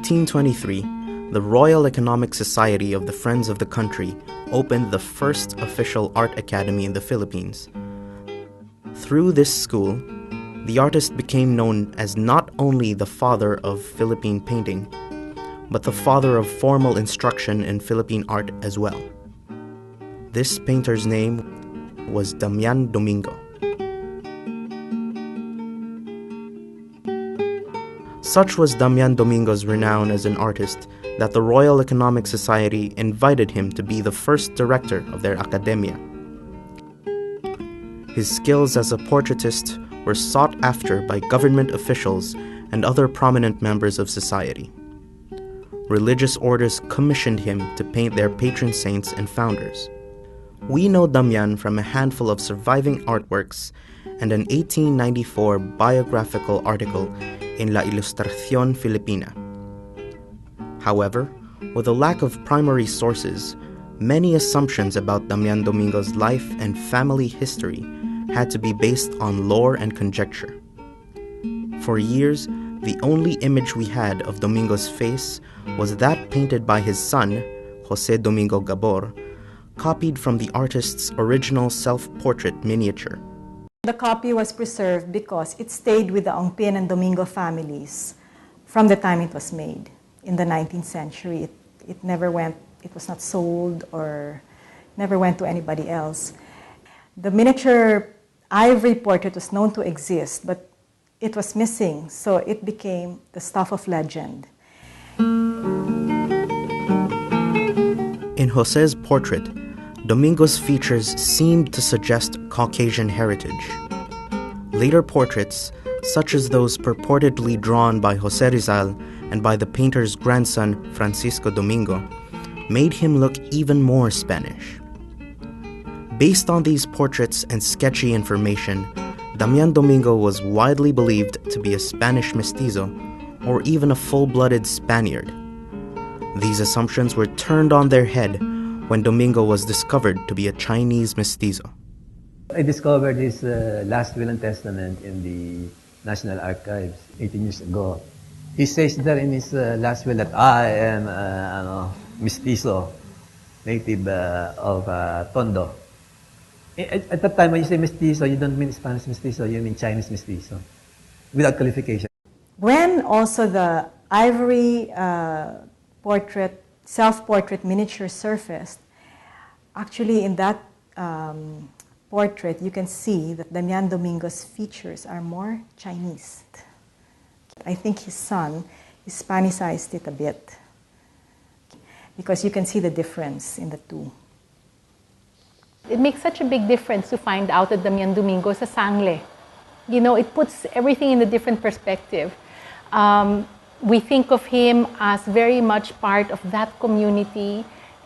1823, the Royal Economic Society of the Friends of the Country opened the first official art academy in the Philippines. Through this school, the artist became known as not only the father of Philippine painting, but the father of formal instruction in Philippine art as well. This painter's name was Damian Domingo. Such was Damian Domingo's renown as an artist that the Royal Economic Society invited him to be the first director of their academia. His skills as a portraitist were sought after by government officials and other prominent members of society. Religious orders commissioned him to paint their patron saints and founders. We know Damian from a handful of surviving artworks and an 1894 biographical article in La Ilustración Filipina. However, with a lack of primary sources, many assumptions about Damian Domingo's life and family history had to be based on lore and conjecture. For years, the only image we had of Domingo's face was that painted by his son, Jose Domingo Gabor, copied from the artist's original self-portrait miniature. The copy was preserved because it stayed with the Ongpín and Domingo families from the time it was made. In the 19th century, it never went, it was not sold or never went to anybody else. The miniature ivory portrait was known to exist, but it was missing, so it became the stuff of legend. In Jose's portrait, Domingo's features seemed to suggest Caucasian heritage. Later portraits, such as those purportedly drawn by Jose Rizal and by the painter's grandson Francisco Domingo, made him look even more Spanish. Based on these portraits and sketchy information, Damian Domingo was widely believed to be a Spanish mestizo or even a full-blooded Spaniard. These assumptions were turned on their head when Domingo was discovered to be a Chinese mestizo. I discovered his last will and testament in the National Archives 18 years ago. He says there in his last will that I am mestizo, native of Tondo. At that time, when you say mestizo, you don't mean Spanish mestizo, you mean Chinese mestizo, without qualification. When also the ivory portrait, self-portrait miniature surfaced, actually in that portrait, you can see that Damian Domingo's features are more Chinese. I think his son Hispanicized it a bit because you can see the difference in the two. It makes such a big difference to find out that Damian Domingo is a sangle. You know, it puts everything in a different perspective. We think of him as very much part of that community,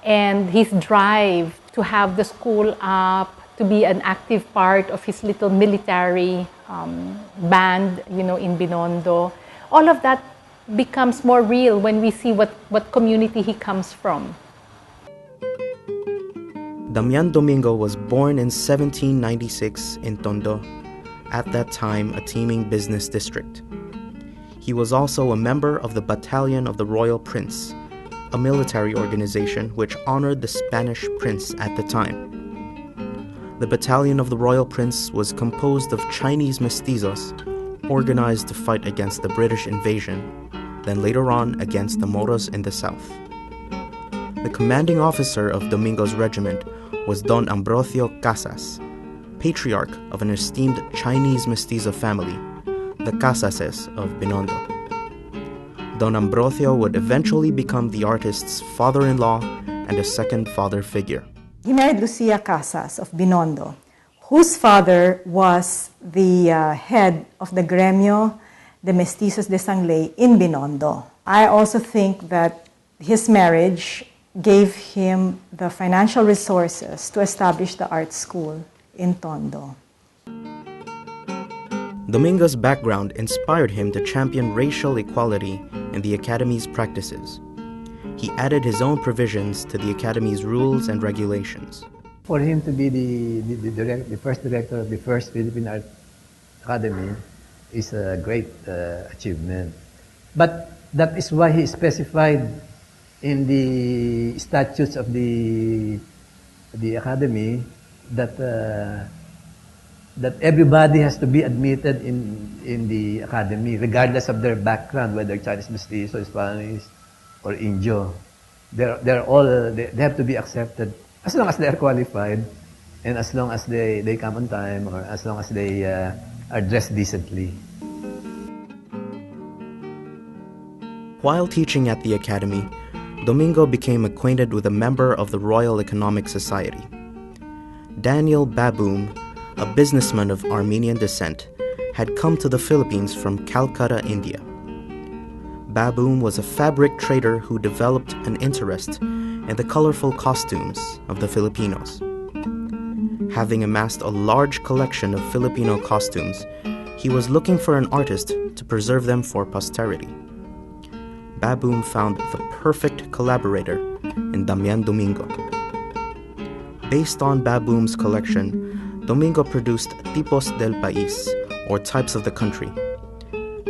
and his drive to have the school up, to be an active part of his little military band, you know, in Binondo. All of that becomes more real when we see what community he comes from. Damian Domingo was born in 1796 in Tondo, at that time a teeming business district. He was also a member of the Battalion of the Royal Prince, a military organization which honored the Spanish prince at the time. The Battalion of the Royal Prince was composed of Chinese mestizos organized to fight against the British invasion, then later on against the Moros in the south. The commanding officer of Domingo's regiment was Don Ambrosio Casas, patriarch of an esteemed Chinese mestizo family, the Casases of Binondo. Don Ambrosio would eventually become the artist's father-in-law and a second father figure. He married Lucia Casas of Binondo, whose father was the head of the Gremio de Mestizos de Sangley in Binondo. I also think that his marriage gave him the financial resources to establish the art school in Tondo. Domingo's background inspired him to champion racial equality in the Academy's practices. He added his own provisions to the Academy's rules and regulations. For him to be the first director of the first Philippine Art Academy is a great achievement. But That is why he specified in the statutes of the academy that that everybody has to be admitted in the academy, regardless of their background, whether Chinese mestizo, Spanish, or Indio. They have to be accepted as long as they are qualified, and as long as they come on time, or as long as they are dressed decently. While teaching at the academy, Domingo became acquainted with a member of the Royal Economic Society. Daniel Baboom, a businessman of Armenian descent, had come to the Philippines from Calcutta, India. Baboom was a fabric trader who developed an interest in the colorful costumes of the Filipinos. Having amassed a large collection of Filipino costumes, he was looking for an artist to preserve them for posterity. Baboom found the perfect collaborator in Damian Domingo. Based on Baboom's collection, Domingo produced Tipos del País, or Types of the Country,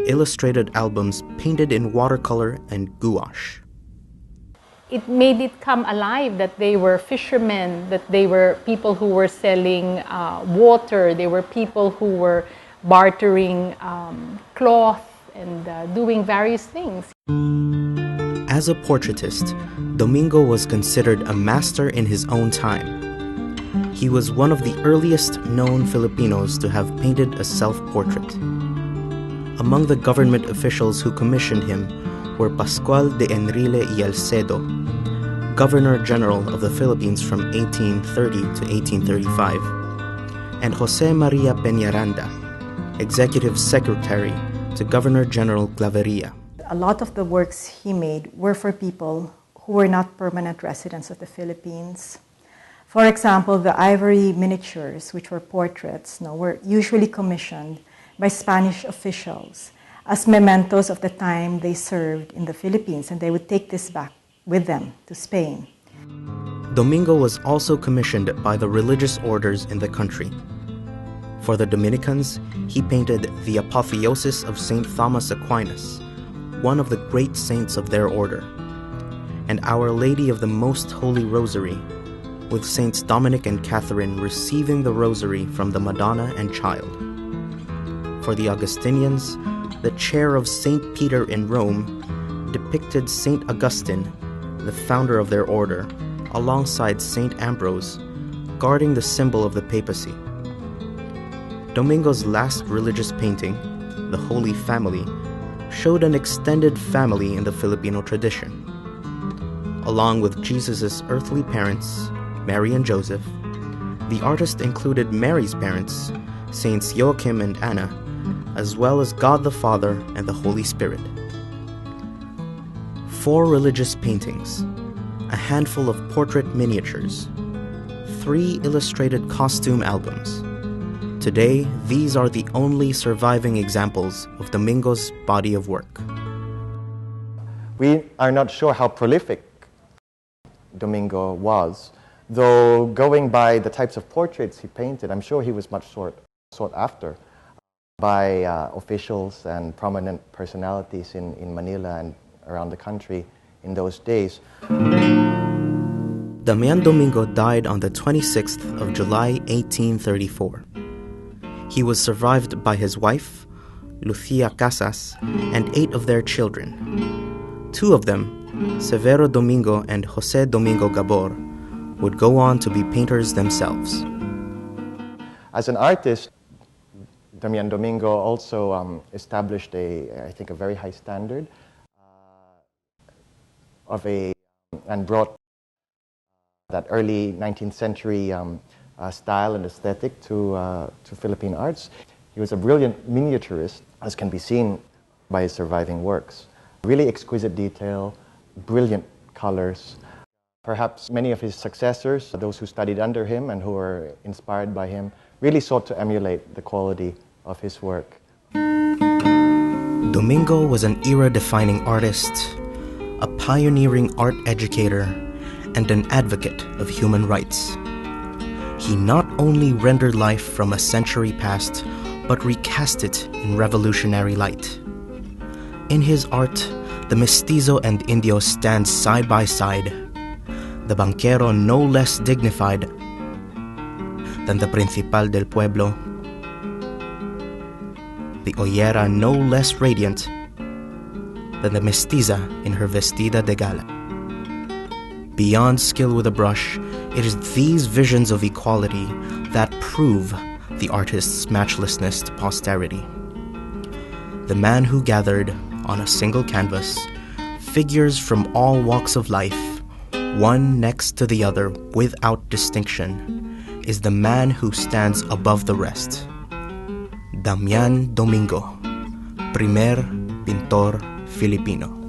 illustrated albums painted in watercolor and gouache. It made it come alive that they were fishermen, that they were people who were selling water, they were people who were bartering cloth and doing various things. As a portraitist, Domingo was considered a master in his own time. He was one of the earliest known Filipinos to have painted a self-portrait. Among the government officials who commissioned him were Pascual de Enrile y Alcedo, Governor-General of the Philippines from 1830 to 1835, and Jose Maria Peñaranda, Executive Secretary to Governor-General Claveria. A lot of the works he made were for people who were not permanent residents of the Philippines. For example, the ivory miniatures, which were portraits, were usually commissioned by Spanish officials as mementos of the time they served in the Philippines, and they would take this back with them to Spain. Domingo was also commissioned by the religious orders in the country. For the Dominicans, he painted the Apotheosis of St. Thomas Aquinas, one of the great saints of their order, and Our Lady of the Most Holy Rosary, with Saints Dominic and Catherine receiving the rosary from the Madonna and Child. For the Augustinians, the chair of St. Peter in Rome depicted St. Augustine, the founder of their order, alongside St. Ambrose, guarding the symbol of the papacy. Domingo's last religious painting, The Holy Family, showed an extended family in the Filipino tradition. Along with Jesus' earthly parents, Mary and Joseph, the artist included Mary's parents, Saints Joachim and Anna, as well as God the Father and the Holy Spirit. 4 religious paintings, a handful of portrait miniatures, 3 illustrated costume albums. Today, these are the only surviving examples of Domingo's body of work. We are not sure how prolific Domingo was, though going by the types of portraits he painted, I'm sure he was much sought after by officials and prominent personalities in Manila and around the country in those days. Damian Domingo died on the 26th of July, 1834. He was survived by his wife, Lucia Casas, and 8 of their children. 2 of them, Severo Domingo and Jose Domingo Gabor, would go on to be painters themselves. As an artist, Damian Domingo also established I think a very high standard and brought that early 19th century style and aesthetic to Philippine arts. He was a brilliant miniaturist, as can be seen by his surviving works. Really exquisite detail, brilliant colors. Perhaps many of his successors, those who studied under him and who were inspired by him, really sought to emulate the quality of his work. Domingo was an era-defining artist, a pioneering art educator, and an advocate of human rights. He not only rendered life from a century past, but recast it in revolutionary light. In his art, the mestizo and indio stand side by side, the banquero no less dignified than the principal del pueblo, the ollera no less radiant than the mestiza in her vestida de gala. Beyond skill with a brush, it is these visions of equality that prove the artist's matchlessness to posterity. The man who gathered on a single canvas figures from all walks of life, one next to the other without distinction, is the man who stands above the rest. Damian Domingo, primer Pintor Filipino.